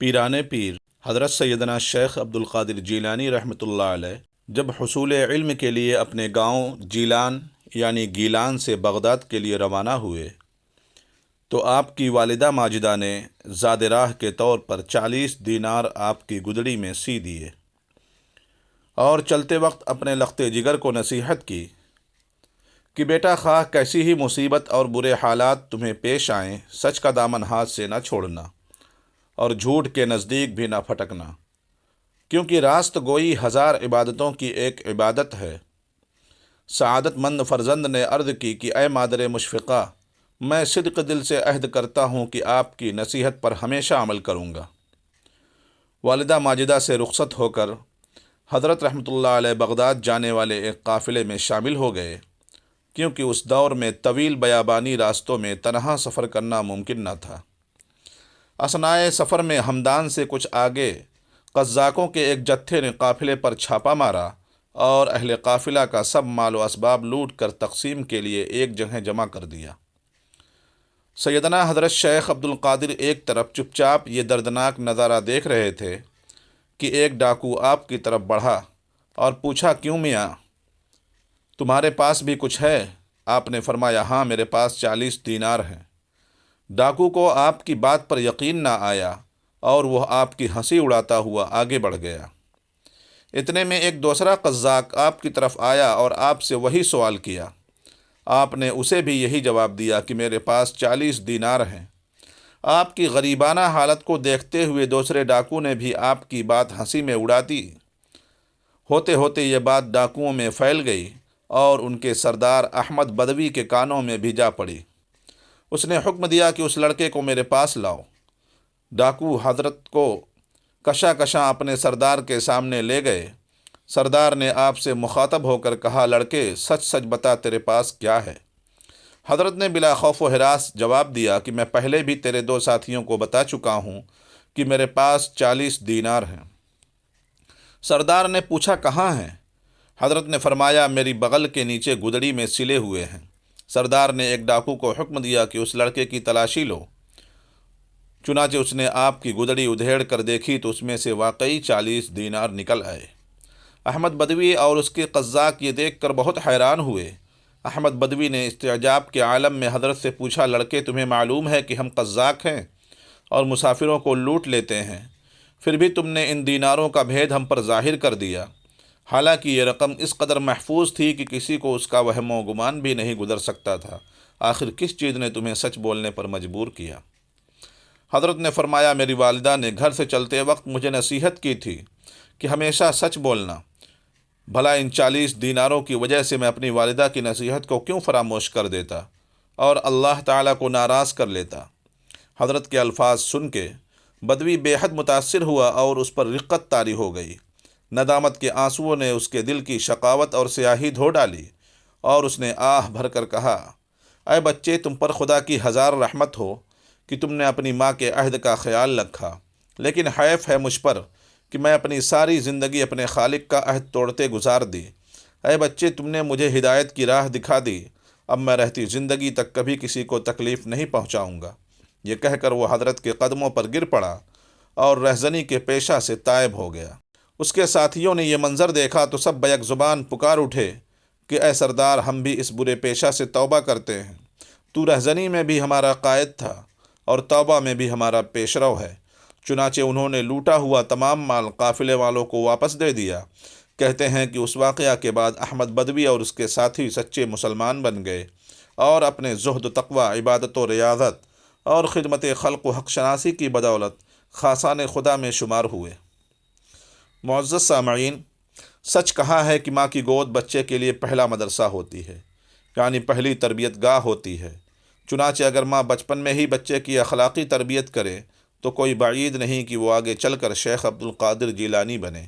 پیران پیر حضرت سیدنا شیخ عبدالقادر جیلانی رحمۃ اللہ علیہ جب حصول علم کے لیے اپنے گاؤں جیلان یعنی گیلان سے بغداد کے لیے روانہ ہوئے تو آپ کی والدہ ماجدہ نے زاد راہ کے طور پر 40 دینار آپ کی گدڑی میں سی دیے اور چلتے وقت اپنے لخت جگر کو نصیحت کی کہ بیٹا، خواہ کیسی ہی مصیبت اور برے حالات تمہیں پیش آئیں، سچ کا دامن ہاتھ سے نہ چھوڑنا اور جھوٹ کے نزدیک بھی نہ پھٹکنا، کیونکہ راست گوئی 1000 عبادتوں کی ایک عبادت ہے۔ سعادت مند فرزند نے عرض کی کہ اے مادر مشفقہ، میں صدق دل سے عہد کرتا ہوں کہ آپ کی نصیحت پر ہمیشہ عمل کروں گا۔ والدہ ماجدہ سے رخصت ہو کر حضرت رحمۃ اللہ علیہ بغداد جانے والے ایک قافلے میں شامل ہو گئے، کیونکہ اس دور میں طویل بیابانی راستوں میں تنہا سفر کرنا ممکن نہ تھا۔ اثنائے سفر میں ہمدان سے کچھ آگے قزاقوں کے ایک جتھے نے قافلے پر چھاپا مارا اور اہل قافلہ کا سب مال و اسباب لوٹ کر تقسیم کے لیے ایک جگہ جمع کر دیا۔ سیدنا حضرت شیخ عبدالقادر ایک طرف چپ چاپ یہ دردناک نظارہ دیکھ رہے تھے کہ ایک ڈاکو آپ کی طرف بڑھا اور پوچھا، کیوں میاں، تمہارے پاس بھی کچھ ہے؟ آپ نے فرمایا، ہاں، میرے پاس 40 دینار ہیں۔ ڈاکو کو آپ کی بات پر یقین نہ آیا اور وہ آپ کی ہنسی اڑاتا ہوا آگے بڑھ گیا۔ اتنے میں ایک دوسرا قزاق آپ کی طرف آیا اور آپ سے وہی سوال کیا۔ آپ نے اسے بھی یہی جواب دیا کہ میرے پاس 40 دینار ہیں۔ آپ کی غریبانہ حالت کو دیکھتے ہوئے دوسرے ڈاکو نے بھی آپ کی بات ہنسی میں اڑا دی۔ ہوتے ہوتے یہ بات ڈاکوؤں میں پھیل گئی اور ان کے سردار احمد بدوی کے کانوں میں بھی جا پڑی۔ اس نے حکم دیا کہ اس لڑکے کو میرے پاس لاؤ۔ ڈاکو حضرت کو کشاں کشاں اپنے سردار کے سامنے لے گئے۔ سردار نے آپ سے مخاطب ہو کر کہا، لڑکے، سچ سچ بتا، تیرے پاس کیا ہے؟ حضرت نے بلا خوف و ہراس جواب دیا کہ میں پہلے بھی تیرے 2 ساتھیوں کو بتا چکا ہوں کہ میرے پاس 40 دینار ہیں۔ سردار نے پوچھا، کہاں ہیں؟ حضرت نے فرمایا، میری بغل کے نیچے گدڑی میں سلے ہوئے ہیں۔ سردار نے ایک ڈاکو کو حکم دیا کہ اس لڑکے کی تلاشی لو۔ چنانچہ اس نے آپ کی گدڑی ادھیڑ کر دیکھی تو اس میں سے واقعی 40 دینار نکل آئے۔ احمد بدوی اور اس کے قزاق یہ دیکھ کر بہت حیران ہوئے۔ احمد بدوی نے استعجاب کے عالم میں حضرت سے پوچھا، لڑکے، تمہیں معلوم ہے کہ ہم قزاق ہیں اور مسافروں کو لوٹ لیتے ہیں، پھر بھی تم نے ان دیناروں کا بھید ہم پر ظاہر کر دیا، حالانکہ یہ رقم اس قدر محفوظ تھی کہ کسی کو اس کا وہم و گمان بھی نہیں گزر سکتا تھا۔ آخر کس چیز نے تمہیں سچ بولنے پر مجبور کیا؟ حضرت نے فرمایا، میری والدہ نے گھر سے چلتے وقت مجھے نصیحت کی تھی کہ ہمیشہ سچ بولنا۔ بھلا ان 40 دیناروں کی وجہ سے میں اپنی والدہ کی نصیحت کو کیوں فراموش کر دیتا اور اللہ تعالیٰ کو ناراض کر لیتا؟ حضرت کے الفاظ سن کے بدوی بے حد متاثر ہوا اور اس پر رقت طاری ہو گئی۔ ندامت کے آنسوؤں نے اس کے دل کی شقاوت اور سیاہی دھو ڈالی اور اس نے آہ بھر کر کہا، اے بچے، تم پر خدا کی 1000 رحمت ہو کہ تم نے اپنی ماں کے عہد کا خیال رکھا، لیکن حیف ہے مجھ پر کہ میں اپنی ساری زندگی اپنے خالق کا عہد توڑتے گزار دی۔ اے بچے، تم نے مجھے ہدایت کی راہ دکھا دی، اب میں رہتی زندگی تک کبھی کسی کو تکلیف نہیں پہنچاؤں گا۔ یہ کہہ کر وہ حضرت کے قدموں پر گر پڑا اور رہزنی کے پیشہ سے تائب ہو گیا۔ اس کے ساتھیوں نے یہ منظر دیکھا تو سب بیک زبان پکار اٹھے کہ اے سردار، ہم بھی اس برے پیشہ سے توبہ کرتے ہیں۔ تو رہزنی میں بھی ہمارا قائد تھا اور توبہ میں بھی ہمارا پیشرو ہے۔ چنانچہ انہوں نے لوٹا ہوا تمام مال قافلے والوں کو واپس دے دیا۔ کہتے ہیں کہ اس واقعہ کے بعد احمد بدوی اور اس کے ساتھی سچے مسلمان بن گئے اور اپنے زہد و تقوی، عبادت و ریاضت اور خدمت خلق و حق شناسی کی بدولت خاصان خدا میں شمار ہوئے۔ معزز سامعین، سچ کہا ہے کہ ماں کی گود بچے کے لیے پہلا مدرسہ ہوتی ہے، یعنی پہلی تربیت گاہ ہوتی ہے۔ چنانچہ اگر ماں بچپن میں ہی بچے کی اخلاقی تربیت کرے تو کوئی بعید نہیں کہ وہ آگے چل کر شیخ عبدالقادر جیلانی بنے۔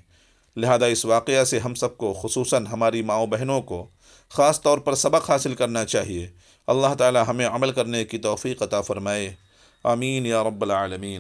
لہذا اس واقعہ سے ہم سب کو، خصوصاً ہماری ماؤں بہنوں کو خاص طور پر سبق حاصل کرنا چاہیے۔ اللہ تعالی ہمیں عمل کرنے کی توفیق عطا فرمائے، آمین یا رب العالمین۔